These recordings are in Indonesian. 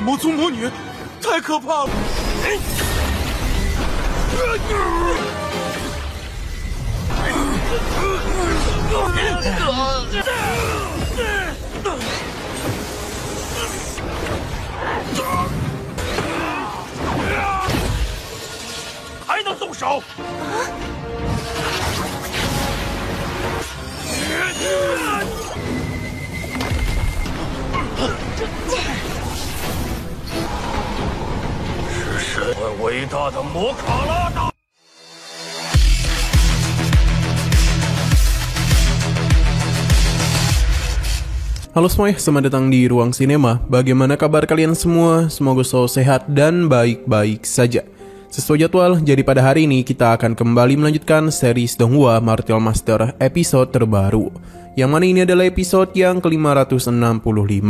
魔宗魔女，太可怕了！还能动手？是神伟大的摩卡拉大。Halo semuanya, selamat datang di Ruang Sinema. Bagaimana kabar kalian semua? Semoga selalu sehat dan baik-baik saja. Sesuai jadwal, jadi pada hari ini kita akan kembali melanjutkan series Donghua Martial Master episode terbaru, yang mana ini adalah episode yang ke-565.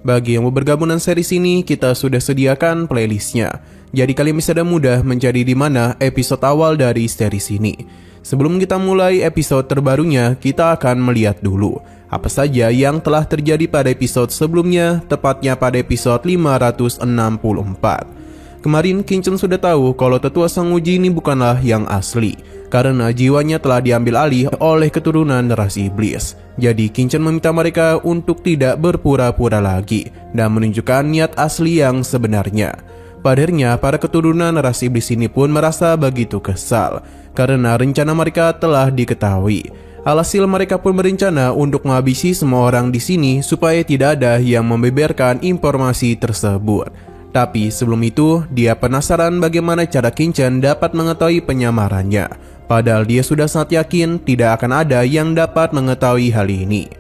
Bagi yang mau bergabung dengan series ini, kita sudah sediakan playlistnya, jadi kalian bisa dengan mudah mencari di mana episode awal dari series ini. Sebelum kita mulai episode terbarunya, kita akan melihat dulu apa saja yang telah terjadi pada episode sebelumnya, tepatnya pada episode 564. Kemarin Kinchen sudah tahu kalau tetua Sang Uji ini bukanlah yang asli, karena jiwanya telah diambil alih oleh keturunan ras iblis. Jadi Kinchen meminta mereka untuk tidak berpura-pura lagi dan menunjukkan niat asli yang sebenarnya. Padahal para keturunan ras iblis ini pun merasa begitu kesal karena rencana mereka telah diketahui. Alhasil mereka pun berencana untuk menghabisi semua orang di sini supaya tidak ada yang membeberkan informasi tersebut. Tapi sebelum itu, dia penasaran bagaimana cara Kinchen dapat mengetahui penyamarannya. Padahal dia sudah sangat yakin tidak akan ada yang dapat mengetahui hal ini.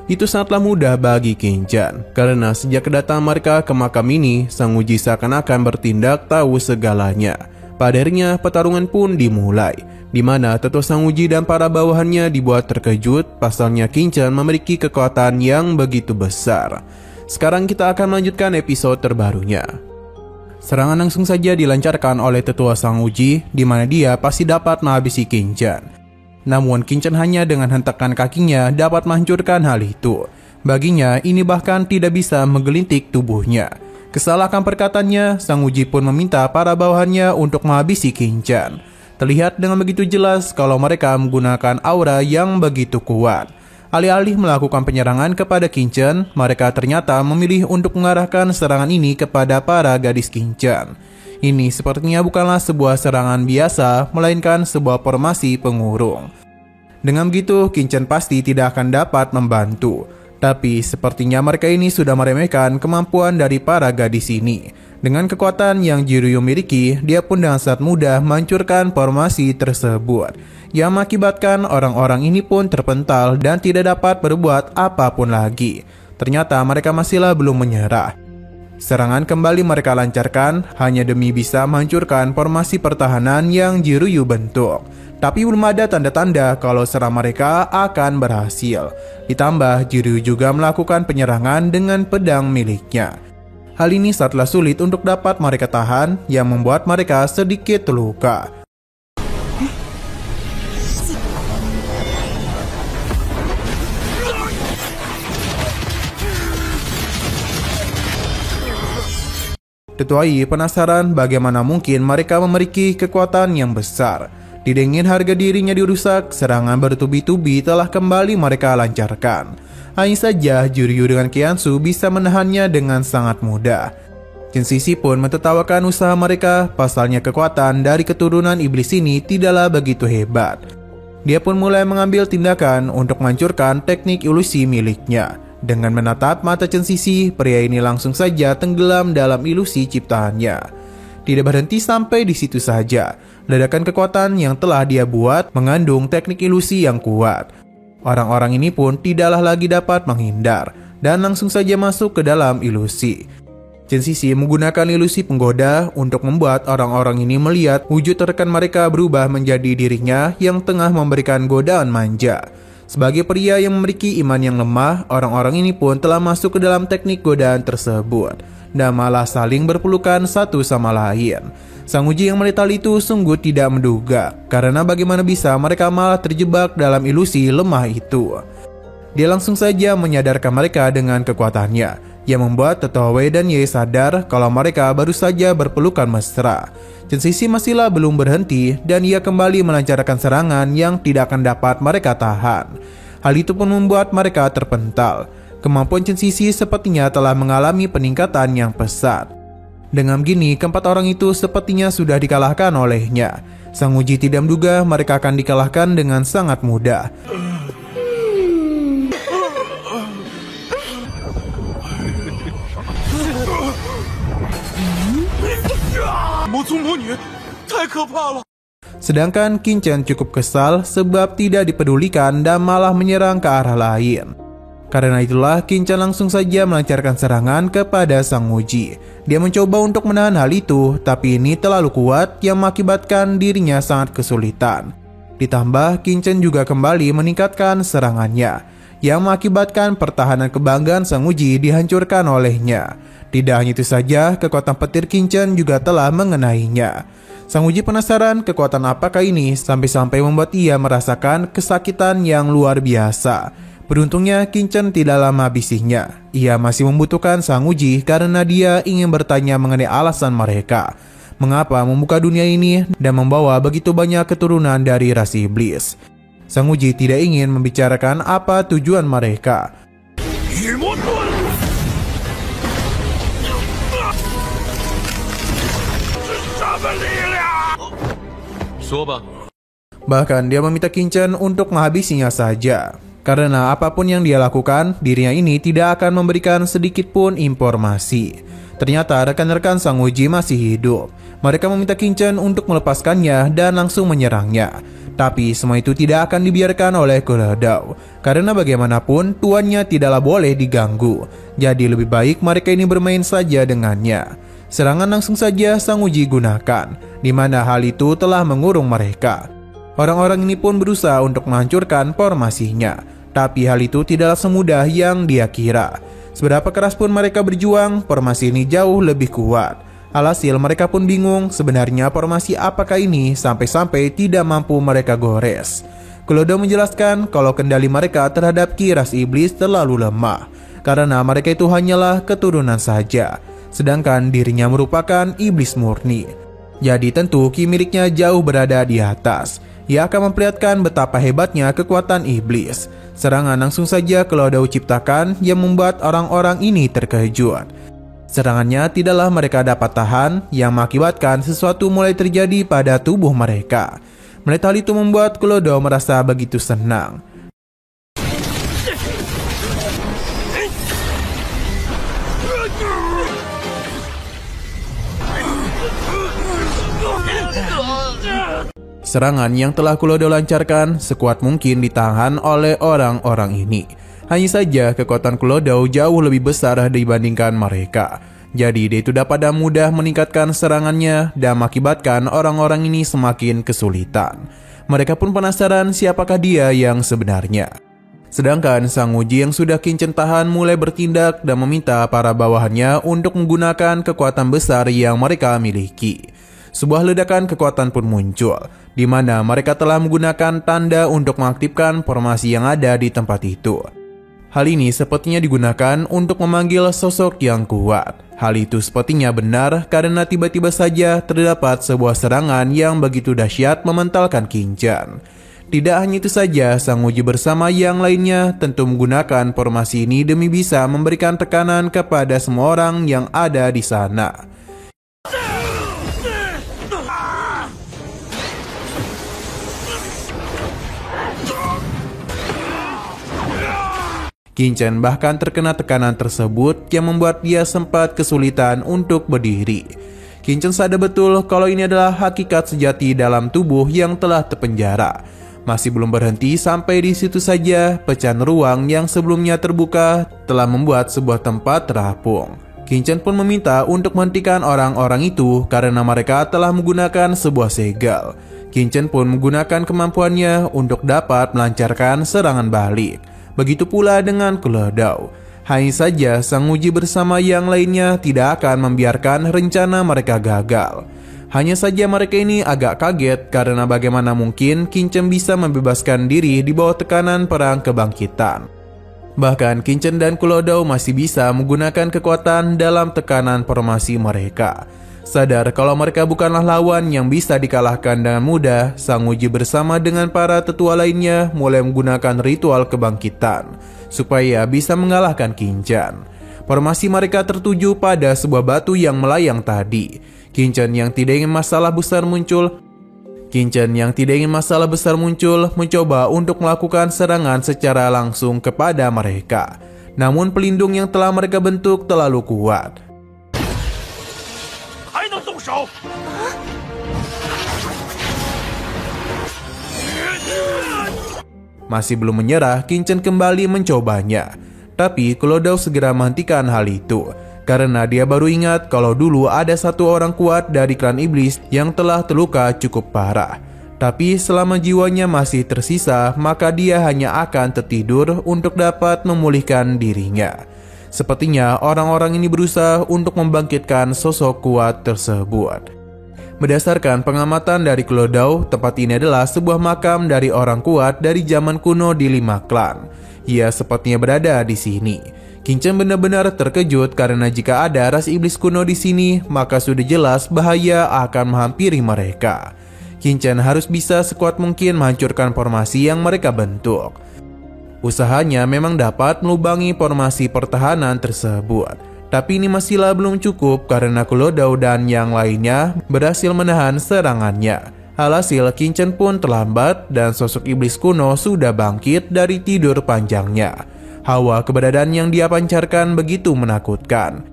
Itu sangatlah mudah bagi Kinchen, karena sejak kedatangan mereka ke makam ini, Sang Uji seakan-akan bertindak tahu segalanya. Pada akhirnya pertarungan pun dimulai, di mana tetua Sang Uji dan para bawahannya dibuat terkejut pasalnya Kinchen memiliki kekuatan yang begitu besar. Sekarang kita akan melanjutkan episode terbarunya. Serangan langsung saja dilancarkan oleh tetua Sang Uji, di mana dia pasti dapat menghabisi Kinchen. Namun Kinchen hanya dengan hentakan kakinya dapat menghancurkan hal itu. Baginya ini bahkan tidak bisa menggelintik tubuhnya. Kesal akan perkataannya, Sang Uji pun meminta para bawahannya untuk menghabisi Kinchen. Terlihat dengan begitu jelas kalau mereka menggunakan aura yang begitu kuat. Alih-alih melakukan penyerangan kepada Kinchen, mereka ternyata memilih untuk mengarahkan serangan ini kepada para gadis Kinchen. Ini sepertinya bukanlah sebuah serangan biasa, melainkan sebuah formasi pengurung. Dengan begitu, Kinchen pasti tidak akan dapat membantu. Tapi sepertinya mereka ini sudah meremehkan kemampuan dari para gadis ini. Dengan kekuatan yang Jiryu miliki, dia pun dengan sangat mudah menghancurkan formasi tersebut, yang mengakibatkan orang-orang ini pun terpental dan tidak dapat berbuat apapun lagi. Ternyata mereka masihlah belum menyerah. Serangan kembali mereka lancarkan hanya demi bisa menghancurkan formasi pertahanan yang Jiryu bentuk. Tapi belum ada tanda-tanda kalau serangan mereka akan berhasil. Ditambah Jiryu juga melakukan penyerangan dengan pedang miliknya. Hal ini sangatlah sulit untuk dapat mereka tahan, yang membuat mereka sedikit terluka. Tetua Yi penasaran bagaimana mungkin mereka memiliki kekuatan yang besar. Didengin harga dirinya dirusak, serangan bertubi-tubi telah kembali mereka lancarkan. Hanya saja Jiryu dengan Kiansu bisa menahannya dengan sangat mudah. Chen Sisi pun mentertawakan usaha mereka, pasalnya kekuatan dari keturunan iblis ini tidaklah begitu hebat. Dia pun mulai mengambil tindakan untuk menghancurkan teknik ilusi miliknya. Dengan menatap mata Chen Sisi, pria ini langsung saja tenggelam dalam ilusi ciptaannya. Tidak berhenti sampai di situ saja. Ledakan kekuatan yang telah dia buat mengandung teknik ilusi yang kuat. Orang-orang ini pun tidaklah lagi dapat menghindar dan langsung saja masuk ke dalam ilusi. Chen Sisi menggunakan ilusi penggoda untuk membuat orang-orang ini melihat wujud rekan mereka berubah menjadi dirinya yang tengah memberikan godaan manja. Sebagai pria yang memiliki iman yang lemah, orang-orang ini pun telah masuk ke dalam teknik godaan tersebut dan malah saling berpelukan satu sama lain. Sang Uji yang melihat hal itu sungguh tidak menduga, karena bagaimana bisa mereka malah terjebak dalam ilusi lemah itu. Dia langsung saja menyadarkan mereka dengan kekuatannya, yang membuat Tetua Wei dan Ye sadar kalau mereka baru saja berpelukan mesra. Chen Sisi masihlah belum berhenti dan ia kembali melancarkan serangan yang tidak akan dapat mereka tahan. Hal itu pun membuat mereka terpental. Kemampuan Chen Sisi sepertinya telah mengalami peningkatan yang pesat. Dengan begini, keempat orang itu sepertinya sudah dikalahkan olehnya. Sang Uji tidak menduga mereka akan dikalahkan dengan sangat mudah. Sedangkan Qin Chen cukup kesal sebab tidak dipedulikan dan malah menyerang ke arah lain. Karena itulah Qin Chen langsung saja melancarkan serangan kepada Sang Uji. Dia mencoba untuk menahan hal itu, tapi ini terlalu kuat yang mengakibatkan dirinya sangat kesulitan. Ditambah Qin Chen juga kembali meningkatkan serangannya, yang mengakibatkan pertahanan kebanggaan Sang Uji dihancurkan olehnya. Tidak hanya itu saja, kekuatan petir Qin Chen juga telah mengenainya. Sang Uji penasaran kekuatan apakah ini sampai-sampai membuat ia merasakan kesakitan yang luar biasa. Beruntungnya Qin Chen tidak lama habisinya. Ia masih membutuhkan Sang Uji karena dia ingin bertanya mengenai alasan mereka. Mengapa membuka dunia ini dan membawa begitu banyak keturunan dari ras iblis. Sang Uji tidak ingin membicarakan apa tujuan mereka. Bahkan dia meminta Qin Chen untuk menghabisinya saja. Karena apapun yang dia lakukan, dirinya ini tidak akan memberikan sedikit pun informasi. Ternyata rekan-rekan Sang Uji masih hidup. Mereka meminta Qin Chen untuk melepaskannya dan langsung menyerangnya. Tapi semua itu tidak akan dibiarkan oleh Kuledao. Karena bagaimanapun tuannya tidaklah boleh diganggu. Jadi lebih baik mereka ini bermain saja dengannya. Serangan langsung saja Sang Uji gunakan, di mana hal itu telah mengurung mereka. Orang-orang ini pun berusaha untuk menghancurkan formasinya. Tapi hal itu tidaklah semudah yang dia kira. Seberapa keras pun mereka berjuang, formasi ini jauh lebih kuat. Alhasil mereka pun bingung sebenarnya formasi apakah ini sampai-sampai tidak mampu mereka gores. Kuledao menjelaskan kalau kendali mereka terhadap Ki ras iblis terlalu lemah. Karena mereka itu hanyalah keturunan saja. Sedangkan dirinya merupakan iblis murni. Jadi tentu Ki miliknya jauh berada di atas. Ia akan memperlihatkan betapa hebatnya kekuatan iblis. Serangan langsung saja Kuledao ciptakan yang membuat orang-orang ini terkejut. Serangannya tidaklah mereka dapat tahan, yang mengakibatkan sesuatu mulai terjadi pada tubuh mereka. Melihat hal itu membuat Kuledao merasa begitu senang. Serangan yang telah Kuledao lancarkan sekuat mungkin ditahan oleh orang-orang ini. Hanya saja kekuatan Kuledao jauh lebih besar dibandingkan mereka. Jadi dia itu dapat mudah meningkatkan serangannya dan mengakibatkan orang-orang ini semakin kesulitan. Mereka pun penasaran siapakah dia yang sebenarnya. Sedangkan Sang Uji yang sudah Qin Chen tahan mulai bertindak dan meminta para bawahannya untuk menggunakan kekuatan besar yang mereka miliki. Sebuah ledakan kekuatan pun muncul, di mana mereka telah menggunakan tanda untuk mengaktifkan formasi yang ada di tempat itu. Hal ini sepertinya digunakan untuk memanggil sosok yang kuat. Hal itu sepertinya benar karena tiba-tiba saja terdapat sebuah serangan yang begitu dahsyat mementalkan Qin Chen. Tidak hanya itu saja, Sang Uji bersama yang lainnya tentu menggunakan formasi ini demi bisa memberikan tekanan kepada semua orang yang ada di sana. Qin Chen bahkan terkena tekanan tersebut yang membuat dia sempat kesulitan untuk berdiri. Qin Chen sadar betul kalau ini adalah hakikat sejati dalam tubuh yang telah terpenjara. Masih belum berhenti sampai di situ saja, pecahan ruang yang sebelumnya terbuka telah membuat sebuah tempat terapung. Qin Chen pun meminta untuk menghentikan orang-orang itu karena mereka telah menggunakan sebuah segel. Qin Chen pun menggunakan kemampuannya untuk dapat melancarkan serangan balik. Begitu pula dengan Kuledao. Hanya saja Sang Uji bersama yang lainnya tidak akan membiarkan rencana mereka gagal. Hanya saja mereka ini agak kaget karena bagaimana mungkin Qin Chen bisa membebaskan diri di bawah tekanan perang kebangkitan. Bahkan Qingchen dan Kulodao masih bisa menggunakan kekuatan dalam tekanan formasi mereka. Sadar kalau mereka bukanlah lawan yang bisa dikalahkan dengan mudah, Sang Wuji bersama dengan para tetua lainnya mulai menggunakan ritual kebangkitan supaya bisa mengalahkan Qingchen. Formasi mereka tertuju pada sebuah batu yang melayang tadi. Qingchen yang tidak ingin masalah besar muncul mencoba untuk melakukan serangan secara langsung kepada mereka. Namun pelindung yang telah mereka bentuk terlalu kuat. Masih belum menyerah, Qingchen kembali mencobanya. Tapi Kulodao segera menghentikan hal itu, karena dia baru ingat kalau dulu ada satu orang kuat dari klan iblis yang telah terluka cukup parah. Tapi selama jiwanya masih tersisa, maka dia hanya akan tertidur untuk dapat memulihkan dirinya. Sepertinya orang-orang ini berusaha untuk membangkitkan sosok kuat tersebut. Berdasarkan pengamatan dari Kulodao, tempat ini adalah sebuah makam dari orang kuat dari zaman kuno di 5 klan. Ia sepertinya berada di sini. Qingchen benar-benar terkejut karena jika ada ras iblis kuno di sini, maka sudah jelas bahaya akan menghampiri mereka. Qingchen harus bisa sekuat mungkin menghancurkan formasi yang mereka bentuk. Usahanya memang dapat melubangi formasi pertahanan tersebut. Tapi ini masihlah belum cukup karena Kulodao dan yang lainnya berhasil menahan serangannya. Alhasil Qingchen pun terlambat dan sosok iblis kuno sudah bangkit dari tidur panjangnya. Hawa keberadaan yang dia pancarkan begitu menakutkan.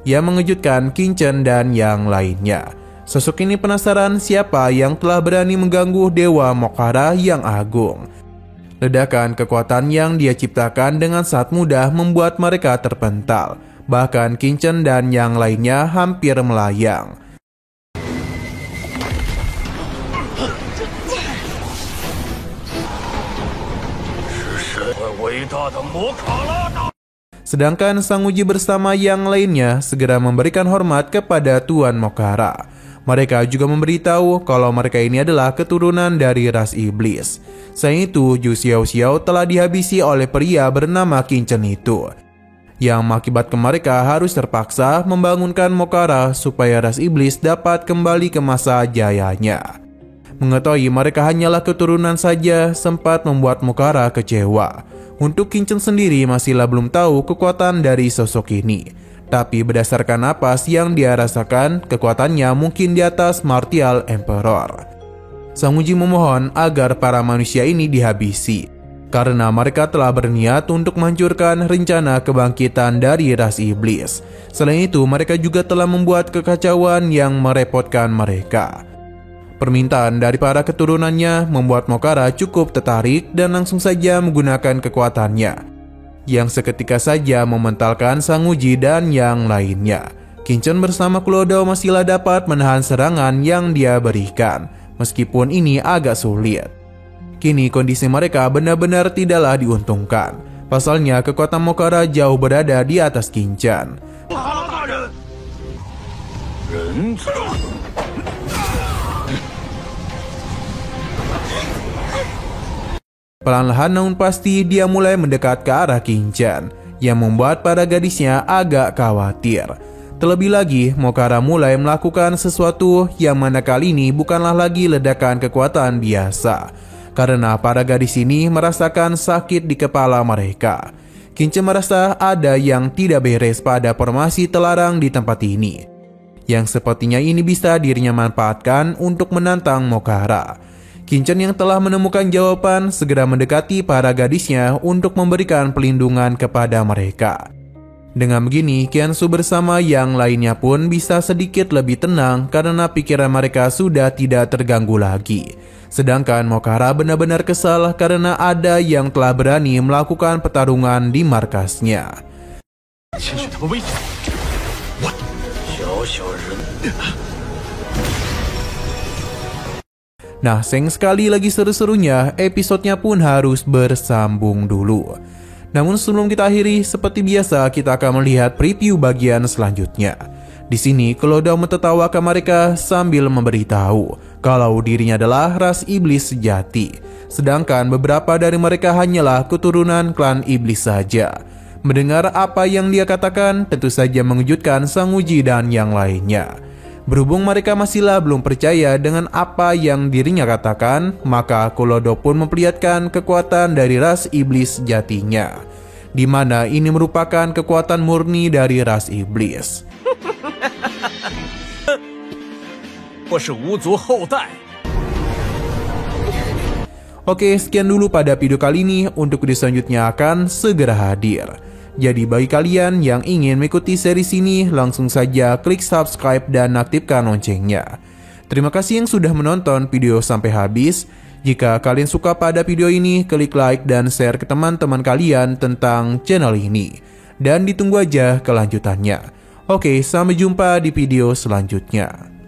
Ia mengejutkan Qingchen dan yang lainnya. Sosok ini penasaran siapa yang telah berani mengganggu Dewa Mokhara yang agung. Ledakan kekuatan yang dia ciptakan dengan sangat mudah membuat mereka terpental. Bahkan Qingchen dan yang lainnya hampir melayang. Sedangkan Sang Wuji bersama yang lainnya segera memberikan hormat kepada Tuan Mokhara. Mereka juga memberitahu kalau mereka ini adalah keturunan dari ras iblis. Selain itu, Zhu Xiaoxiao telah dihabisi oleh pria bernama Qingchen itu, yang mengakibatkan mereka harus terpaksa membangunkan Mokhara supaya ras iblis dapat kembali ke masa jayanya. Mengetahui mereka hanyalah keturunan saja sempat membuat Mokhara kecewa. Untuk Qingchen sendiri masihlah belum tahu kekuatan dari sosok ini. Tapi berdasarkan napas yang dia rasakan, kekuatannya mungkin di atas Martial Emperor. Sang Wuji memohon agar para manusia ini dihabisi, karena mereka telah berniat untuk menghancurkan rencana kebangkitan dari ras iblis. Selain itu, mereka juga telah membuat kekacauan yang merepotkan mereka. Permintaan dari para keturunannya membuat Mokhara cukup tertarik dan langsung saja menggunakan kekuatannya, yang seketika saja mementalkan Sang Wuji dan yang lainnya. Qingchen bersama Kulodao masihlah dapat menahan serangan yang dia berikan, meskipun ini agak sulit. Kini kondisi mereka benar-benar tidaklah diuntungkan. Pasalnya kekuatan Mokhara jauh berada di atas Qingchen. Perlahan namun pasti dia mulai mendekat ke arah Qingchen, yang membuat para gadisnya agak khawatir. Terlebih lagi, Mokhara mulai melakukan sesuatu yang mana kali ini bukanlah lagi ledakan kekuatan biasa, karena para gadis ini merasakan sakit di kepala mereka. Qingchen merasa ada yang tidak beres pada formasi terlarang di tempat ini, yang sepertinya ini bisa dirinya manfaatkan untuk menantang Mokhara. Qingchen yang telah menemukan jawaban segera mendekati para gadisnya untuk memberikan pelindungan kepada mereka. Dengan begini, Qiansu bersama yang lainnya pun bisa sedikit lebih tenang karena pikiran mereka sudah tidak terganggu lagi. Sedangkan Mokhara benar-benar kesal karena ada yang telah berani melakukan pertarungan di markasnya. Nah, sayang sekali lagi seru-serunya, episodenya pun harus bersambung dulu. Namun sebelum kita akhiri, seperti biasa kita akan melihat preview bagian selanjutnya. Di sini Klodo mentertawakan mereka sambil memberitahu kalau dirinya adalah ras iblis sejati, sedangkan beberapa dari mereka hanyalah keturunan klan iblis saja. Mendengar apa yang dia katakan tentu saja mengejutkan Sang Uji dan yang lainnya. Berhubung mereka masihlah belum percaya dengan apa yang dirinya katakan, maka Klodo pun memperlihatkan kekuatan dari ras iblis sejatinya, di mana ini merupakan kekuatan murni dari ras iblis. 我是无族后代。 Oke, sekian dulu pada video kali ini. Untuk video selanjutnya akan segera hadir. Jadi bagi kalian yang ingin mengikuti seri ini, langsung saja klik subscribe dan aktifkan loncengnya. Terima kasih yang sudah menonton video sampai habis. Jika kalian suka pada video ini, klik like dan share ke teman-teman kalian tentang channel ini. Dan ditunggu aja kelanjutannya. Oke, sampai jumpa di video selanjutnya.